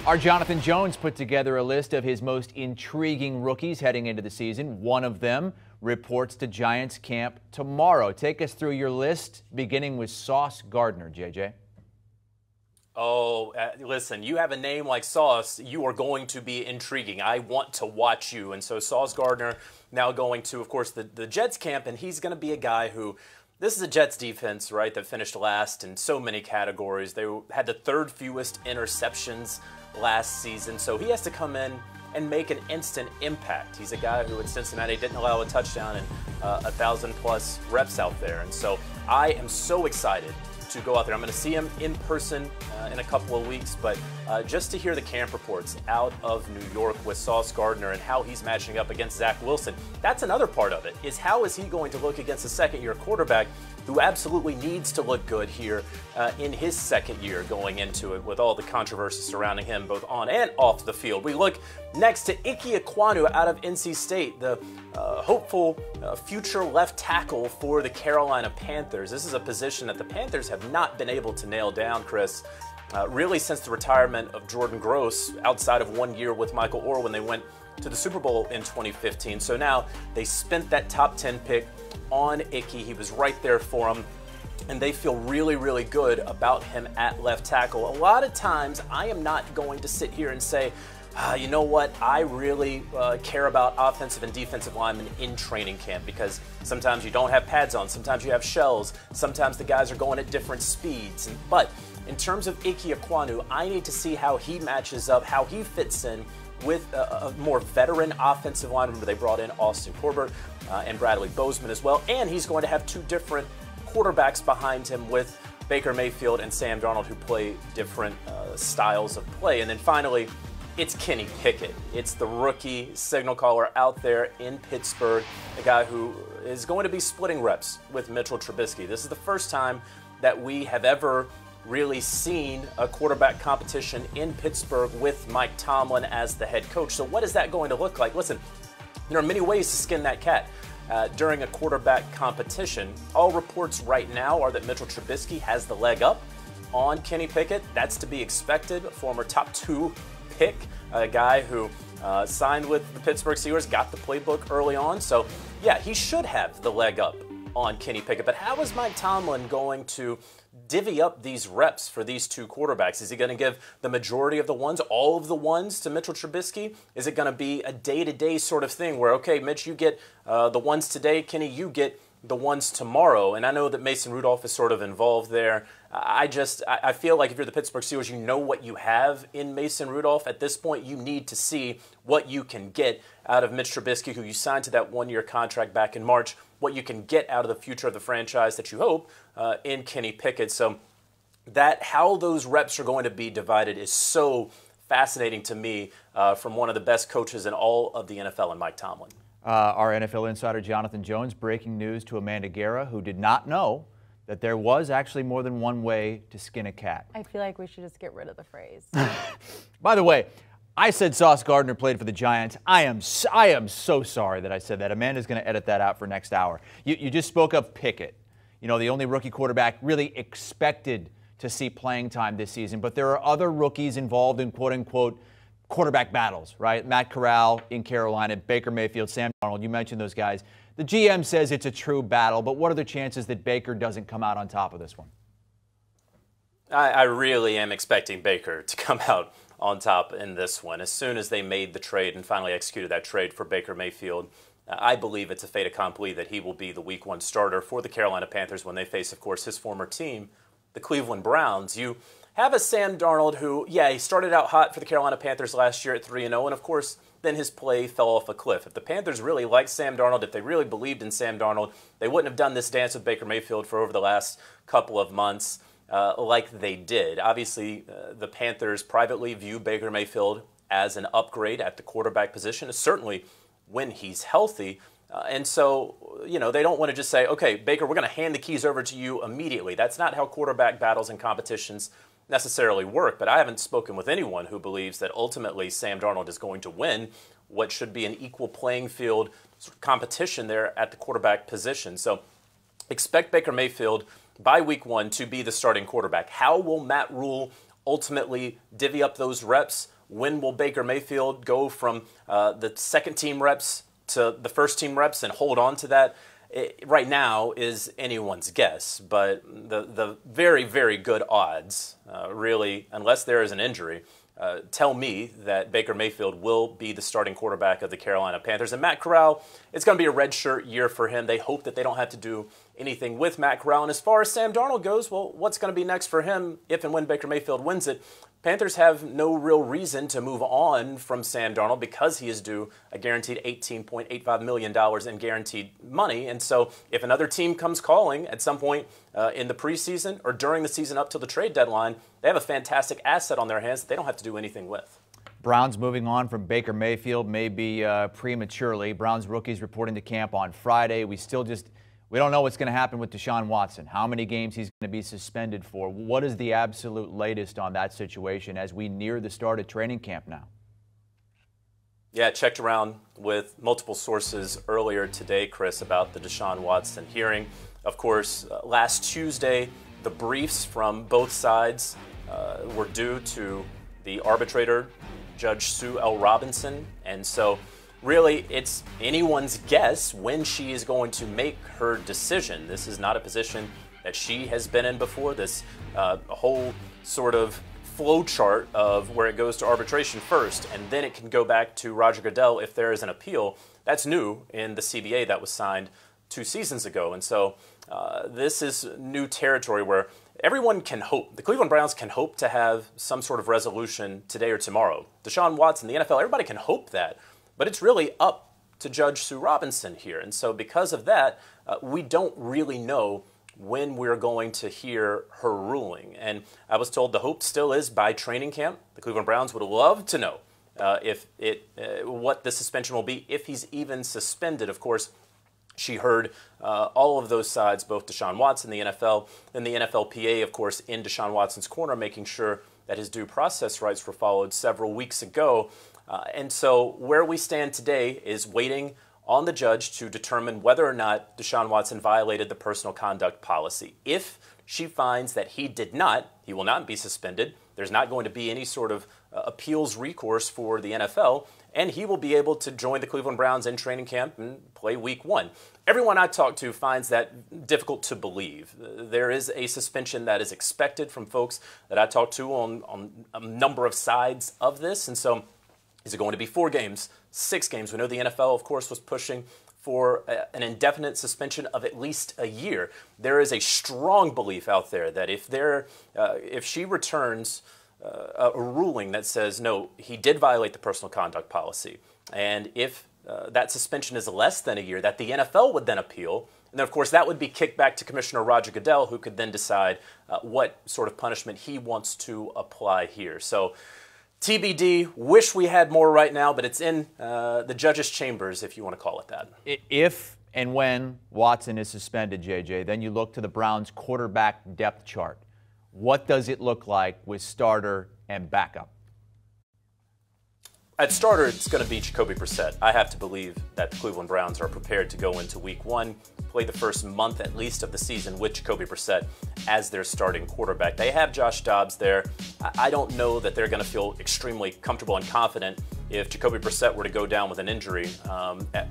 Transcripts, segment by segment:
Our Jonathan Jones put together a list of his most intriguing rookies heading into the season. One of them reports to Giants camp tomorrow. Take us through your list, beginning with Sauce Gardner, JJ. Oh, listen, you have a name like Sauce, you are going to be intriguing. I want to watch you. And so Sauce Gardner now going to, of course, the Jets camp, and he's going to be a guy who, this is a Jets defense, right, that finished last in so many categories. They had the third fewest interceptions last season, so he has to come in and make an instant impact. He's a guy who at Cincinnati didn't allow a touchdown and 1,000+ reps out there. And so I am so excited to go out there. I'm going to see him in person in a couple of weeks, but just to hear the camp reports out of New York with Sauce Gardner and how he's matching up against Zach Wilson, that's another part of it, is how is he going to look against a second-year quarterback who absolutely needs to look good here in his second year going into it with all the controversy surrounding him both on and off the field. We look next to Ike Ekwonu out of NC State, the hopeful future left tackle for the Carolina Panthers. This is a position that the Panthers have not been able to nail down, Chris, really since the retirement of Jordan Gross outside of 1 year with Michael Orr when they went to the Super Bowl in 2015. So now they spent that top 10 pick on Ickey. He was right there for them, and they feel really, really good about him at left tackle. A lot of times I am not going to sit here and say, you know what, I really care about offensive and defensive linemen in training camp, because sometimes you don't have pads on, sometimes you have shells, sometimes the guys are going at different speeds. But in terms of Ike Ekwonu, I need to see how he matches up, how he fits in with a more veteran offensive line. Remember, they brought in Austin Corbett and Bradley Bozeman as well, and he's going to have two different quarterbacks behind him with Baker Mayfield and Sam Darnold, who play different styles of play. And then finally, it's Kenny Pickett. It's the rookie signal caller out there in Pittsburgh, a guy who is going to be splitting reps with Mitchell Trubisky. This is the first time that we have ever really seen a quarterback competition in Pittsburgh with Mike Tomlin as the head coach. So what is that going to look like? Listen, there are many ways to skin that cat during a quarterback competition. All reports right now are that Mitchell Trubisky has the leg up on Kenny Pickett. That's to be expected. A former top 2 pick, a guy who signed with the Pittsburgh Steelers, got the playbook early on. So yeah, he should have the leg up on Kenny Pickett. But how is Mike Tomlin going to divvy up these reps for these two quarterbacks? Is he going to give the majority of the ones, all of the ones, to Mitchell Trubisky? Is it going to be a day-to-day sort of thing where, okay, Mitch, you get the ones today, Kenny, you get the ones tomorrow? And I know that Mason Rudolph is sort of involved there. I feel like if you're the Pittsburgh Steelers, you know what you have in Mason Rudolph. At this point, you need to see what you can get out of Mitch Trubisky, who you signed to that 1-year contract back in March, what you can get out of the future of the franchise that you hope in Kenny Pickett. So that how those reps are going to be divided is so fascinating to me from one of the best coaches in all of the NFL, and Mike Tomlin. Our NFL insider Jonathan Jones breaking news to Amanda Guerra, who did not know that there was actually more than one way to skin a cat. I feel like we should just get rid of the phrase. By the way, I said Sauce Gardner played for the Giants. I am so sorry that I said that. Amanda's going to edit that out for next hour. You just spoke of Pickett. You know, the only rookie quarterback really expected to see playing time this season. But there are other rookies involved in quote-unquote quarterback battles, right? Matt Corral in Carolina, Baker Mayfield, Sam Darnold. You mentioned those guys. The GM says it's a true battle, but what are the chances that Baker doesn't come out on top of this one? I really am expecting Baker to come out on top in this one. As soon as they made the trade and finally executed that trade for Baker Mayfield, I believe it's a fait accompli that he will be the Week 1 starter for the Carolina Panthers when they face, of course, his former team, the Cleveland Browns. You have a Sam Darnold who, yeah, he started out hot for the Carolina Panthers last year at 3-0, and of course, then his play fell off a cliff. If the Panthers really liked Sam Darnold, if they really believed in Sam Darnold, they wouldn't have done this dance with Baker Mayfield for over the last couple of months like they did. Obviously, the Panthers privately view Baker Mayfield as an upgrade at the quarterback position, certainly when he's healthy. And so, you know, they don't want to just say, okay, Baker, we're going to hand the keys over to you immediately. That's not how quarterback battles and competitions necessarily work. But I haven't spoken with anyone who believes that ultimately Sam Darnold is going to win what should be an equal playing field sort of competition there at the quarterback position. So expect Baker Mayfield by Week 1 to be the starting quarterback. How will Matt Rule ultimately divvy up those reps? when will Baker Mayfield go from the second-team reps to the first-team reps and hold on to that? Right now is anyone's guess, but the very, very good odds, really, unless there is an injury, tell me that Baker Mayfield will be the starting quarterback of the Carolina Panthers. And Matt Corral, it's going to be a redshirt year for him. They hope that they don't have to do anything with Matt Corral. And as far as Sam Darnold goes, well, what's going to be next for him if and when Baker Mayfield wins it? Panthers have no real reason to move on from Sam Darnold because he is due a guaranteed $18.85 million in guaranteed money. And so if another team comes calling at some point in the preseason or during the season up till the trade deadline, they have a fantastic asset on their hands that they don't have to do anything with. Browns moving on from Baker Mayfield, maybe prematurely. Browns rookies reporting to camp on Friday. We don't know what's going to happen with Deshaun Watson, how many games he's going to be suspended for. What is the absolute latest on that situation as we near the start of training camp now? Yeah, I checked around with multiple sources earlier today, Chris, about the Deshaun Watson hearing. Of course, last Tuesday, the briefs from both sides were due to the arbitrator, Judge Sue L. Robinson, and so really, it's anyone's guess when she is going to make her decision. This is not a position that she has been in before. This whole sort of flow chart of where it goes to arbitration first, and then it can go back to Roger Goodell if there is an appeal. That's new in the CBA that was signed 2 seasons ago. And so this is new territory where everyone can hope. The Cleveland Browns can hope to have some sort of resolution today or tomorrow. Deshaun Watson, the NFL, everybody can hope that. But it's really up to Judge Sue Robinson here. And so because of that, we don't really know when we're going to hear her ruling. And I was told the hope still is by training camp. The Cleveland Browns would love to know what the suspension will be, if he's even suspended. Of course, she heard all of those sides, both Deshaun Watson, the NFL, and the NFLPA, of course, in Deshaun Watson's corner, making sure that his due process rights were followed several weeks ago. And so where we stand today is waiting on the judge to determine whether or not Deshaun Watson violated the personal conduct policy. If she finds that he did not, he will not be suspended. There's not going to be any sort of appeals recourse for the NFL, and he will be able to join the Cleveland Browns in training camp and play week 1. Everyone I talk to finds that difficult to believe. There is a suspension that is expected from folks that I talk to on a number of sides of this, and so is it going to be 4 games, 6 games? We know the NFL, of course, was pushing for an indefinite suspension of at least a year. There is a strong belief out there that if she returns a ruling that says, no, he did violate the personal conduct policy, and if that suspension is less than a year, that the NFL would then appeal. And then, of course, that would be kicked back to Commissioner Roger Goodell, who could then decide what sort of punishment he wants to apply here. So TBD, wish we had more right now, but it's in the judge's chambers, if you want to call it that. If and when Watson is suspended, JJ, then you look to the Browns' quarterback depth chart. What does it look like with starter and backup? At starter, it's going to be Jacoby Brissett. I have to believe that the Cleveland Browns are prepared to go into week 1, play the first month at least of the season with Jacoby Brissett as their starting quarterback. They have Josh Dobbs there. I don't know that they're going to feel extremely comfortable and confident if Jacoby Brissett were to go down with an injury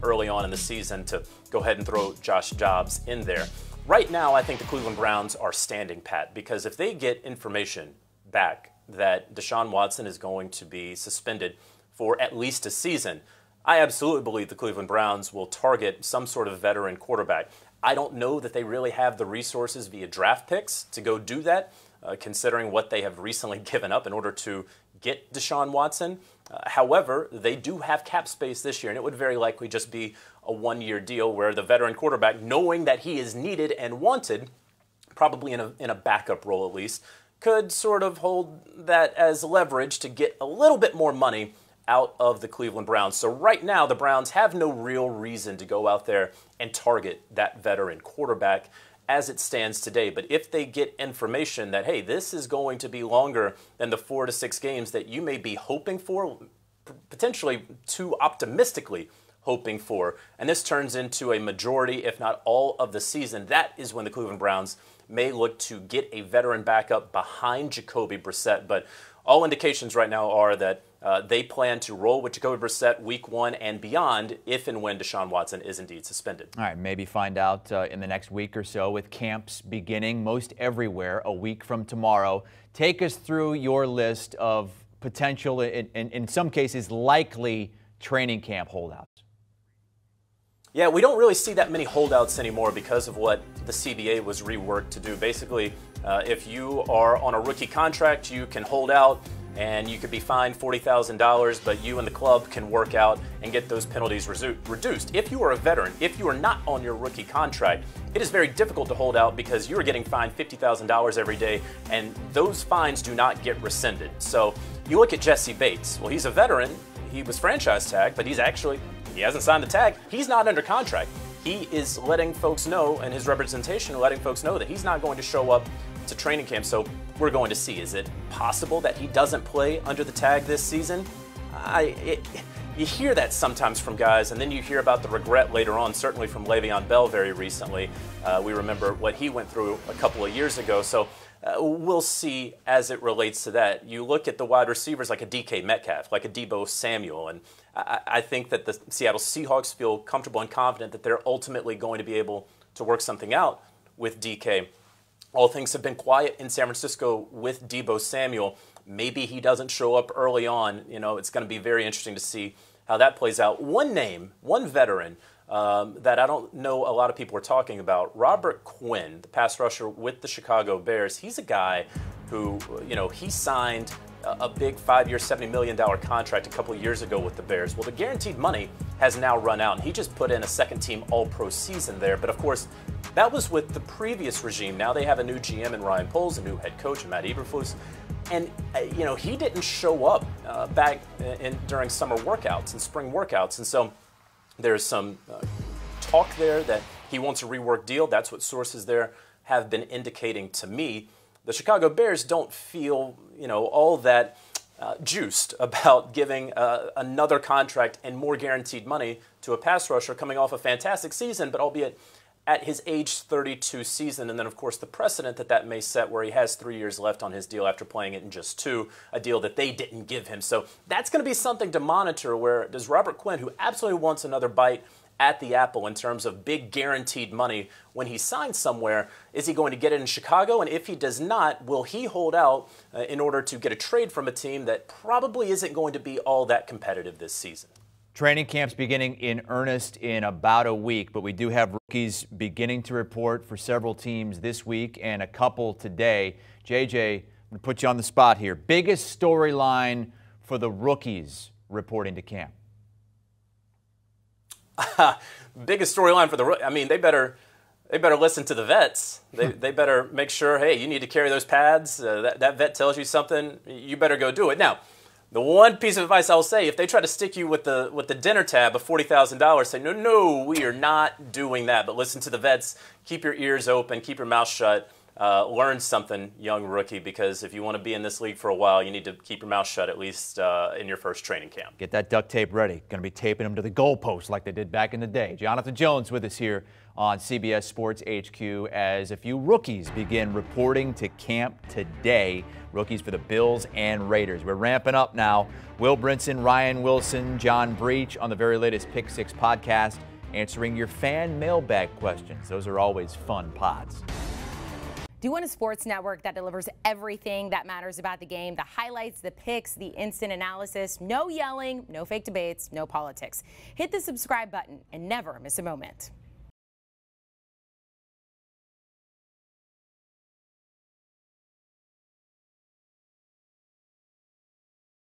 early on in the season to go ahead and throw Josh Dobbs in there. Right now, I think the Cleveland Browns are standing pat, because if they get information back that Deshaun Watson is going to be suspended for at least a season, I absolutely believe the Cleveland Browns will target some sort of veteran quarterback. I don't know that they really have the resources via draft picks to go do that, considering what they have recently given up in order to get Deshaun Watson. However, they do have cap space this year, and it would very likely just be a 1-year deal where the veteran quarterback, knowing that he is needed and wanted, probably in a backup role at least, could sort of hold that as leverage to get a little bit more money out of the Cleveland Browns. So right now, the Browns have no real reason to go out there and target that veteran quarterback as it stands today. But if they get information that, hey, this is going to be longer than the 4 to 6 games that you may be hoping for, potentially too optimistically hoping for, and this turns into a majority, if not all, of the season, that is when the Cleveland Browns may look to get a veteran backup behind Jacoby Brissett. But all indications right now are that they plan to roll with Jacoby Brissett week 1 and beyond if and when Deshaun Watson is indeed suspended. All right, maybe find out in the next week or so with camps beginning most everywhere a week from tomorrow. Take us through your list of potential, in some cases, likely training camp holdouts. Yeah, we don't really see that many holdouts anymore because of what the CBA was reworked to do. Basically, if you are on a rookie contract, you can hold out and you could be fined $40,000, but you and the club can work out and get those penalties reduced. If you are a veteran, if you are not on your rookie contract, it is very difficult to hold out because you are getting fined $50,000 every day, and those fines do not get rescinded. So you look at Jesse Bates. Well, he's a veteran. He was franchise tagged, but he hasn't signed the tag. He's not under contract. He is letting folks know, and his representation letting folks know that he's not going to show up to training camp. So we're going to see. Is it possible that he doesn't play under the tag this season? You hear that sometimes from guys, and then you hear about the regret later on, certainly from Le'Veon Bell very recently. We remember what he went through a couple of years ago. So we'll see as it relates to that. You look at the wide receivers like a DK Metcalf, like a Deebo Samuel, and I think that the Seattle Seahawks feel comfortable and confident that they're ultimately going to be able to work something out with DK. All things have been quiet in San Francisco with Deebo Samuel. Maybe he doesn't show up early on. You know, it's going to be very interesting to see how that plays out. One name, one veteran that I don't know a lot of people are talking about, Robert Quinn, the pass rusher with the Chicago Bears. He's a guy who, you know, he signed a big 5-year, $70 million contract a couple of years ago with the Bears. Well, the guaranteed money has now run out, and he just put in a second-team All-Pro season there. But, of course, that was with the previous regime. Now they have a new GM in Ryan Poles, a new head coach in Matt Eberflus. And, you know, he didn't show up back during summer workouts and spring workouts. And so there's some talk there that he wants a reworked deal. That's what sources there have been indicating to me. The Chicago Bears don't feel, you know, all that juiced about giving another contract and more guaranteed money to a pass rusher coming off a fantastic season, but albeit at his age 32 season. And then, of course, the precedent that may set where he has 3 years left on his deal after playing it in just 2, a deal that they didn't give him. So that's going to be something to monitor. Where does Robert Quinn, who absolutely wants another bite at the apple in terms of big guaranteed money when he signs somewhere, is he going to get it in Chicago? And if he does not, will he hold out in order to get a trade from a team that probably isn't going to be all that competitive this season? Training camp's beginning in earnest in about a week, but we do have rookies beginning to report for several teams this week and a couple today. JJ, I'm going to put you on the spot here. Biggest storyline for the rookies reporting to camp? Biggest storyline for the, I mean, they better listen to the vets. They better make sure, hey, you need to carry those pads. That vet tells you something, you better go do it. Now, the one piece of advice I'll say, if they try to stick you with the dinner tab of $40,000, say, no, we are not doing that. But listen to the vets. Keep your ears open. Keep your mouth shut. Learn something, young rookie, because if you want to be in this league for a while, you need to keep your mouth shut at least in your first training camp. Get that duct tape ready. Going to be taping them to the goalpost like they did back in the day. Jonathan Jones with us here on CBS Sports HQ as a few rookies begin reporting to camp today. Rookies for the Bills and Raiders. We're ramping up now. Will Brinson, Ryan Wilson, John Breach on the very latest Pick 6 podcast, answering your fan mailbag questions. Those are always fun pods. Do you want a sports network that delivers everything that matters about the game? The highlights, the picks, the instant analysis, no yelling, no fake debates, no politics. Hit the subscribe button and never miss a moment.